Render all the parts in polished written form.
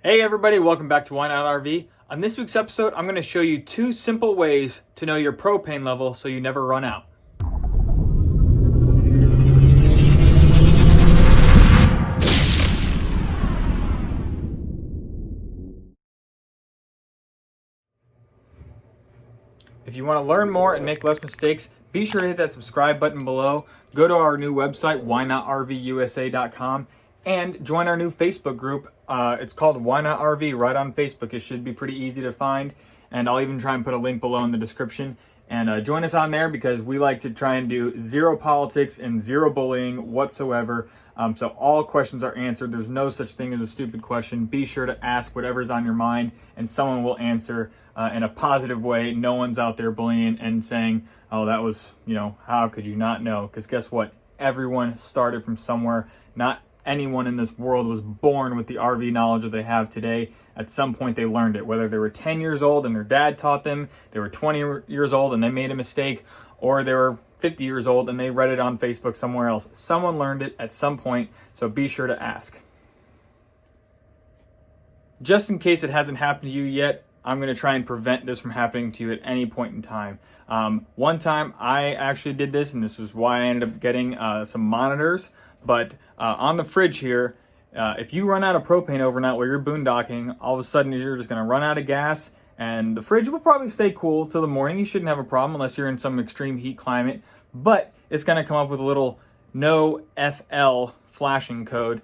Hey everybody, welcome back to Why Not RV. On this week's episode, I'm going to show you 2 simple ways to know your propane level so you never run out. If you want to learn more and make less mistakes, be sure to hit that subscribe button below. Go to our new website, whynotrvusa.com, and join our new Facebook group. It's called Why Not RV right on Facebook. It should be pretty easy to find, and I'll even try and put a link below in the description. And join us on there because we like to try and do zero politics and zero bullying whatsoever. So all questions are answered. There's no such thing as a stupid question. Be sure to ask whatever's on your mind, and someone will answer in a positive way. No one's out there bullying and saying, oh, that was, how could you not know? Because guess what? Everyone started from somewhere. Not anyone in this world was born with the RV knowledge that they have today. At some point they learned it, whether they were 10 years old and their dad taught them, they were 20 years old and they made a mistake, or they were 50 years old and they read it on Facebook somewhere else. Someone learned it at some point, so be sure to ask. Just in case it hasn't happened to you yet, I'm going to try and prevent this from happening to you at any point in time. One time I actually did this, and this was why I ended up getting some monitors. But on the fridge here, if you run out of propane overnight while you're boondocking, all of a sudden you're just going to run out of gas, and the fridge will probably stay cool till the morning. You shouldn't have a problem unless you're in some extreme heat climate, but it's going to come up with a little no FL flashing code,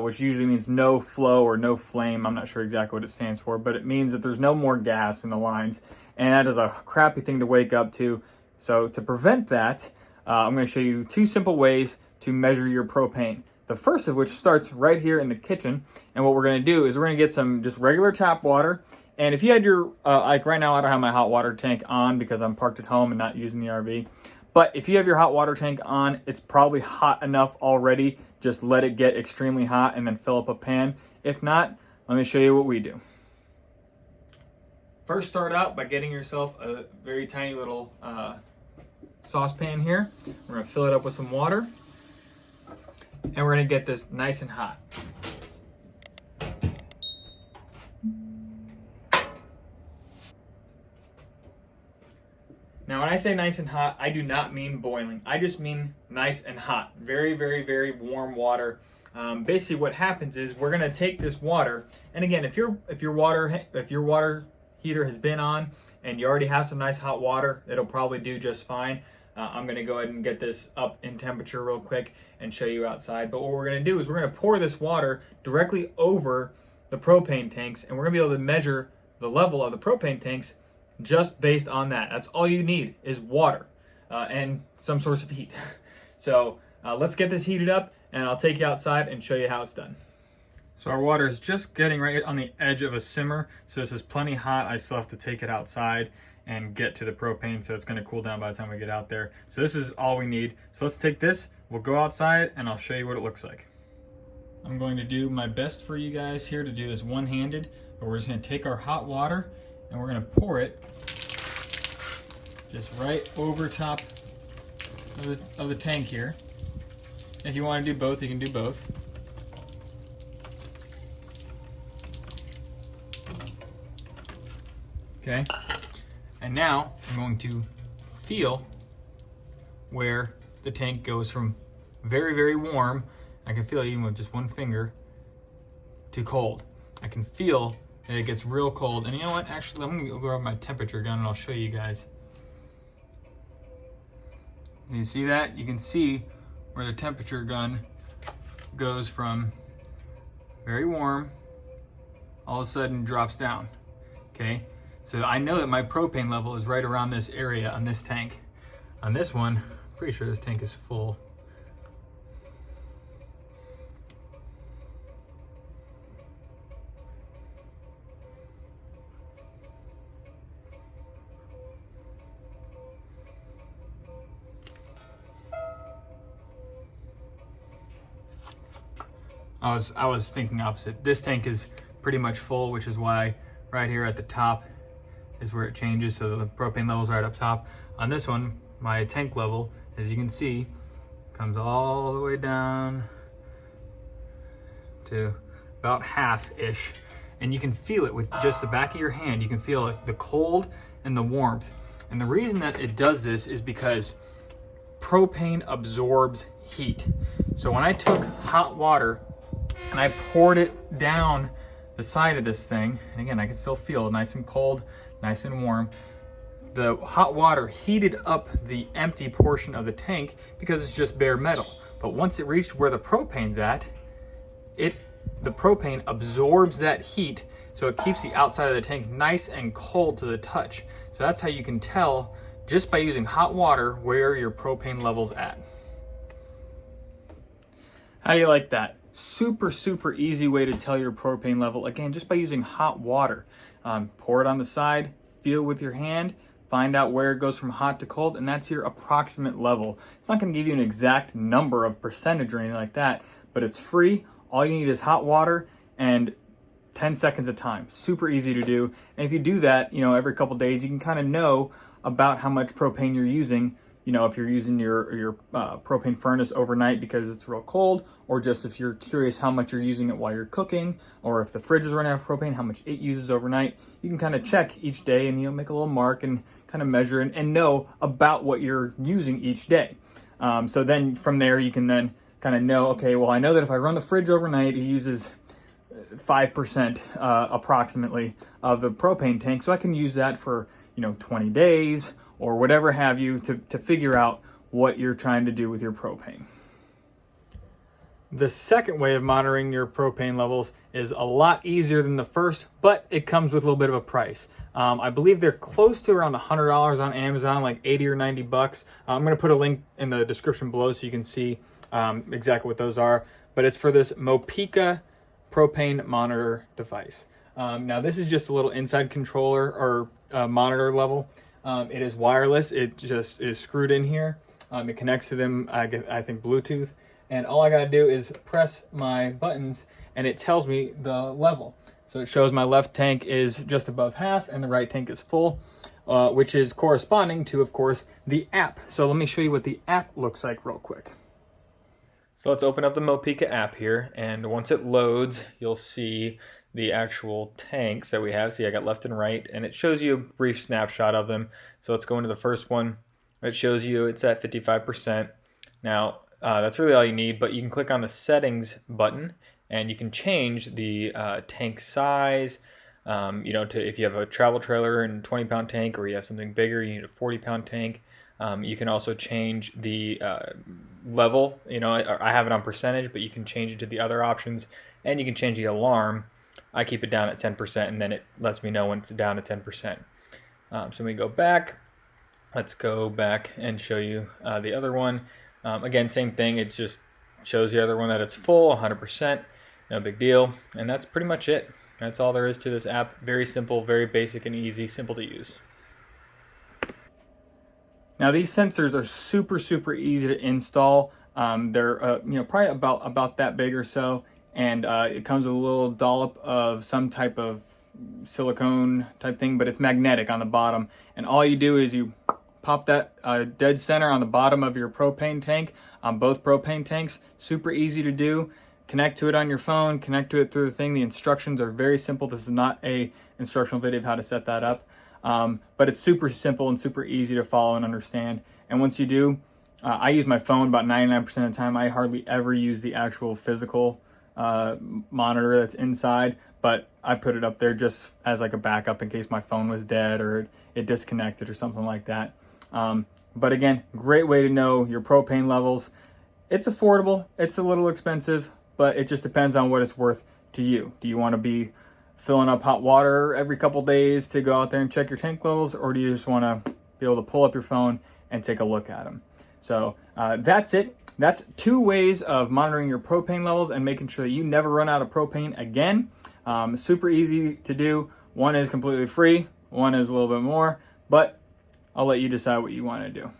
which usually means no flow or no flame. I'm not sure exactly what it stands for, but it means that there's no more gas in the lines, and that is a crappy thing to wake up to. So to prevent that, I'm going to show you 2 simple ways to measure your propane. The first of which starts right here in the kitchen, and what we're going to do is we're going to get some just regular tap water. And if you had your, like right now I don't have my hot water tank on because I'm parked at home and not using the RV. But if you have your hot water tank on, it's probably hot enough already. Just let it get extremely hot and then fill up a pan. If not, let me show you what we do. First, start out by getting yourself a very tiny little saucepan here. We're going to fill it up with some water, and we're going to get this nice and hot. Now, when I say nice and hot, I do not mean boiling. I just mean nice and hot. Very, very, very warm water. Basically, what happens is we're gonna take this water, and again, if your water heater has been on and you already have some nice hot water, it'll probably do just fine. I'm gonna go ahead and get this up in temperature real quick and show you outside. But what we're gonna do is we're gonna pour this water directly over the propane tanks, and we're gonna be able to measure the level of the propane tanks just based on that. That's all you need is water and some source of heat. So let's get this heated up, and I'll take you outside and show you how it's done. So our water is just getting right on the edge of a simmer. So this is plenty hot. I still have to take it outside and get to the propane, so it's going to cool down by the time we get out there. So this is all we need. So let's take this, we'll go outside, and I'll show you what it looks like. I'm going to do my best for you guys here to do this one-handed, but we're just going to take our hot water and we're going to pour it just right over top of the tank here. If you want to do both, you can do both. Okay, and now I'm going to feel where the tank goes from very, very warm, I can feel it even with just one finger, to cold. I can feel and it gets real cold. And you know what? Actually, I'm gonna go grab my temperature gun and I'll show you guys. You see that? You can see where the temperature gun goes from very warm, all of a sudden drops down. Okay, so I know that my propane level is right around this area on this tank. On this one, I'm pretty sure this tank is full. I was thinking opposite. This tank is pretty much full, which is why right here at the top is where it changes. So the propane level's right up top. On this one, my tank level, as you can see, comes all the way down to about half-ish. and you can feel it with just the back of your hand. You can feel the cold and the warmth. And the reason that it does this is because propane absorbs heat. So when I took hot water and I poured it down the side of this thing, and again, I can still feel it nice and cold, nice and warm. The hot water heated up the empty portion of the tank because it's just bare metal. But once it reached where the propane's at, the propane absorbs that heat, so it keeps the outside of the tank nice and cold to the touch. So that's how you can tell just by using hot water where your propane level's at. How do you like that? Super, super easy way to tell your propane level. Again, just by using hot water. Pour it on the side, feel with your hand, find out where it goes from hot to cold, and that's your approximate level. It's not gonna give you an exact number of percentage or anything like that, but it's free. All you need is hot water and 10 seconds of time. Super easy to do. And if you do that, every couple days, you can kind of know about how much propane you're using. If you're using your propane furnace overnight because it's real cold, or just if you're curious how much you're using it while you're cooking, or if the fridge is running out of propane, how much it uses overnight, you can kind of check each day and make a little mark and kind of measure and know about what you're using each day. So then from there, you can then kind of know, okay, well, I know that if I run the fridge overnight, it uses 5% approximately of the propane tank. So I can use that for, 20 days or whatever have you to figure out what you're trying to do with your propane. The second way of monitoring your propane levels is a lot easier than the first, but it comes with a little bit of a price. I believe they're close to around $100 on Amazon, like 80 or 90 bucks. I'm going to put a link in the description below so you can see exactly what those are, but it's for this Mopeka Propane Monitor device. Now this is just a little inside controller or monitor level. It is wireless. It just is screwed in here. It connects to them, I think Bluetooth, and all I gotta do is press my buttons and it tells me the level. So it shows my left tank is just above half and the right tank is full, which is corresponding to, of course, the app. So let me show you what the app looks like real quick. So let's open up the Mopeka app here, and once it loads, you'll see the actual tanks that we have. See, I got left and right, and it shows you a brief snapshot of them. So let's go into the first one. It shows you it's at 55%. Now, that's really all you need, but you can click on the settings button, and you can change the tank size. To if you have a travel trailer and 20-pound tank, or you have something bigger, you need a 40-pound tank. You can also change the level. I have it on percentage, but you can change it to the other options, and you can change the alarm. I keep it down at 10%, and then it lets me know when it's down to 10%. So we go back. Let's go back and show you the other one. Again, same thing. It just shows the other one that it's full, 100%. No big deal. And that's pretty much it. That's all there is to this app. Very simple, very basic and easy, simple to use. Now these sensors are super, super easy to install. They're probably about that big or so, and it comes with a little dollop of some type of silicone type thing, but it's magnetic on the bottom. And all you do is you pop that dead center on the bottom of your propane tank, on both propane tanks. Super easy to do. Connect to it on your phone, connect to it through the thing. The instructions are very simple. This is not a instructional video of how to set that up. But it's super simple and super easy to follow and understand. And once you do, I use my phone about 99% of the time. I hardly ever use the actual physical monitor that's inside, but I put it up there just as like a backup in case my phone was dead or it disconnected or something like that. But again, great way to know your propane levels. It's affordable, it's a little expensive, but it just depends on what it's worth to you. Do you want to be filling up hot water every couple days to go out there and check your tank levels, or do you just want to be able to pull up your phone and take a look at them? So that's it. That's 2 ways of monitoring your propane levels and making sure that you never run out of propane again. Super easy to do. One is completely free, one is a little bit more, but I'll let you decide what you want to do.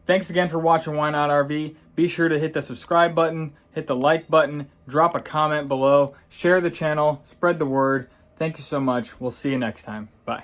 Thanks again for watching Why Not RV. Be sure to hit the subscribe button, hit the like button, drop a comment below, share the channel, spread the word. Thank you so much. We'll see you next time. Bye.